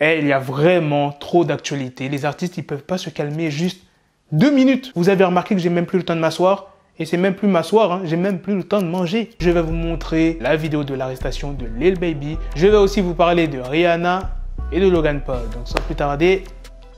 Et il y a vraiment trop d'actualités. Les artistes, ils peuvent pas se calmer juste 2 minutes. Vous avez remarqué que j'ai même plus le temps de m'asseoir? Et c'est même plus m'asseoir, hein. J'ai même plus le temps de manger. Je vais vous montrer la vidéo de l'arrestation de Lil Baby. Je vais aussi vous parler de Rihanna et de Logan Paul. Donc sans plus tarder,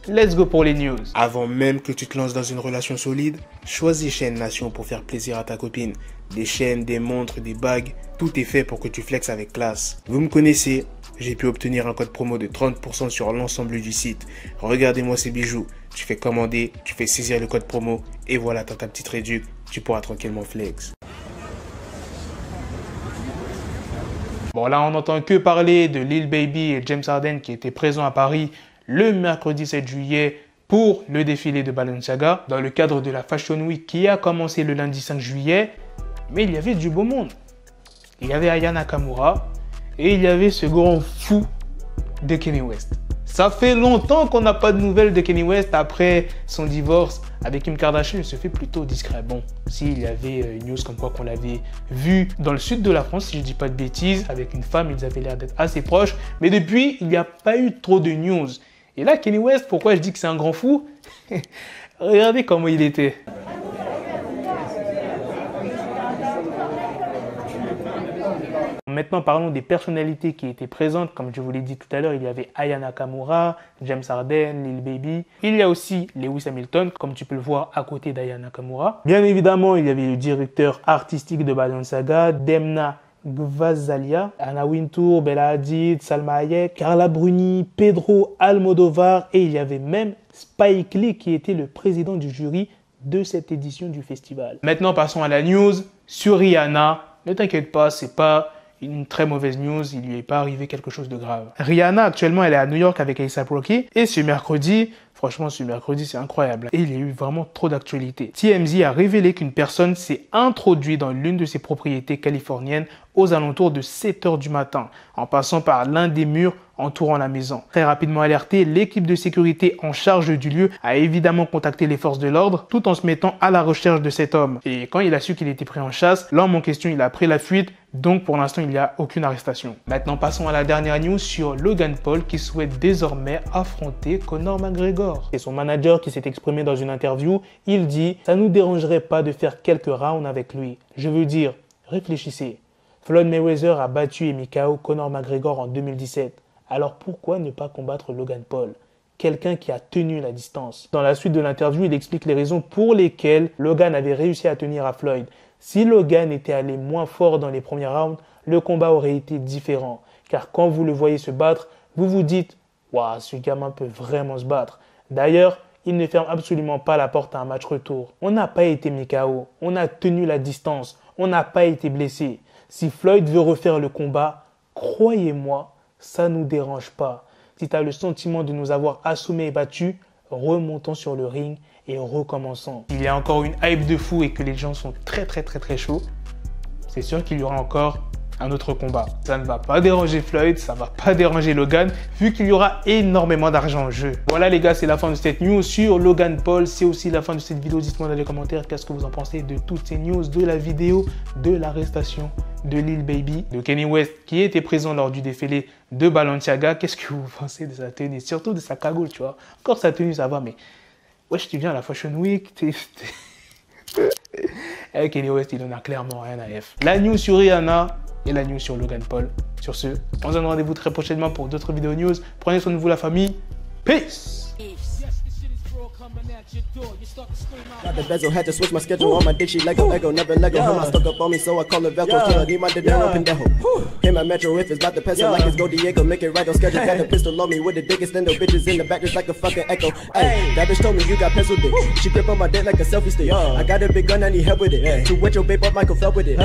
let's go pour les news. Avant même que tu te lances dans une relation solide, choisis Chaîne Nation pour faire plaisir à ta copine. Des chaînes, des montres, des bagues, tout est fait pour que tu flexes avec classe. Vous me connaissez, j'ai pu obtenir un code promo de 30% sur l'ensemble du site. Regardez-moi ces bijoux. Tu fais commander, tu fais saisir le code promo et voilà, t'as ta petite réduc. Tu pourras tranquillement flex. Bon, là, on n'entend que parler de Lil Baby et James Harden qui étaient présents à Paris le mercredi 7 juillet pour le défilé de Balenciaga dans le cadre de la Fashion Week qui a commencé le lundi 5 juillet. Mais il y avait du beau monde. Il y avait Aya Nakamura et il y avait ce grand fou de Kanye West. Ça fait longtemps qu'on n'a pas de nouvelles de Kanye West après son divorce avec Kim Kardashian. Il se fait plutôt discret. Bon, s'il y avait une news comme quoi qu'on l'avait vu dans le sud de la France, si je ne dis pas de bêtises, avec une femme, ils avaient l'air d'être assez proches. Mais depuis, il n'y a pas eu trop de news. Et là, Kanye West, pourquoi je dis que c'est un grand fou? Regardez comment il était. Maintenant, parlons des personnalités qui étaient présentes. Comme je vous l'ai dit tout à l'heure, il y avait Aya Nakamura, James Harden, Lil Baby. Il y a aussi Lewis Hamilton, comme tu peux le voir à côté d'Aya Nakamura. Bien évidemment, il y avait le directeur artistique de Balenciaga, Demna Gvasalia, Anna Wintour, Bella Hadid, Salma Hayek, Carla Bruni, Pedro Almodovar et il y avait même Spike Lee qui était le président du jury de cette édition du festival. Maintenant, passons à la news sur Rihanna. Ne t'inquiète pas, c'est pas une très mauvaise news, il lui est pas arrivé quelque chose de grave. Rihanna, actuellement, elle est à New York avec A$AP Rocky. Et ce mercredi, franchement, ce mercredi, c'est incroyable. Et il y a eu vraiment trop d'actualités. TMZ a révélé qu'une personne s'est introduite dans l'une de ses propriétés californiennes aux alentours de 7 h du matin, en passant par l'un des murs entourant la maison. Très rapidement alerté, l'équipe de sécurité en charge du lieu a évidemment contacté les forces de l'ordre tout en se mettant à la recherche de cet homme. Et quand il a su qu'il était pris en chasse, l'homme en question, il a pris la fuite. Donc pour l'instant, il n'y a aucune arrestation. Maintenant, passons à la dernière news sur Logan Paul qui souhaite désormais affronter Conor McGregor. C'est son manager qui s'est exprimé dans une interview. Il dit « Ça ne nous dérangerait pas de faire quelques rounds avec lui. Je veux dire, réfléchissez. Floyd Mayweather a battu et mis KO Conor McGregor en 2017. Alors pourquoi ne pas combattre Logan Paul ? Quelqu'un qui a tenu la distance. » Dans la suite de l'interview, il explique les raisons pour lesquelles Logan avait réussi à tenir à Floyd. Si Logan était allé moins fort dans les premiers rounds, le combat aurait été différent. Car quand vous le voyez se battre, vous vous dites « Waouh, ce gamin peut vraiment se battre. » D'ailleurs, il ne ferme absolument pas la porte à un match retour. On n'a pas été mis KO, on a tenu la distance, on n'a pas été blessé. Si Floyd veut refaire le combat, croyez-moi, ça ne nous dérange pas. Si tu as le sentiment de nous avoir assommés et battus, remontons sur le ring et recommençons. Il y a encore une hype de fou et que les gens sont très chauds, c'est sûr qu'il y aura encore un autre combat. Ça ne va pas déranger Floyd, ça ne va pas déranger Logan, vu qu'il y aura énormément d'argent en jeu. Voilà les gars, c'est la fin de cette news sur Logan Paul. C'est aussi la fin de cette vidéo. Dites-moi dans les commentaires qu'est-ce que vous en pensez de toutes ces news, de la vidéo, de l'arrestation de Lil Baby, de Kanye West qui était présent lors du défilé de Balenciaga. Qu'est-ce que vous pensez de sa tenue, surtout de sa cagoule, tu vois. Encore sa tenue, ça va, mais wesh, tu viens à la Fashion Week, Kanye West, il en a clairement rien à F. La news sur Rihanna et la news sur Logan Paul. Sur ce, on se donne rendez-vous très prochainement pour d'autres vidéos news. Prenez soin de vous la famille. Peace! Got the bezel, had to switch my schedule on my dick, she Lego, Ego, never Lego. Her mind stuck up on me, so I call her Velcro. Till I need my dinero, pendejo. Hit my metro if it's about the peso, like it's Go Diego, make it right on schedule. Got a pistol on me with the dick extendo, bitches in the back just like a fucking echo. Hey, that bitch told me you got pencil dick. She grip on my dick like a selfie stick. I got a big gun, I need help with it. To wet your babe up, Michael fell with it.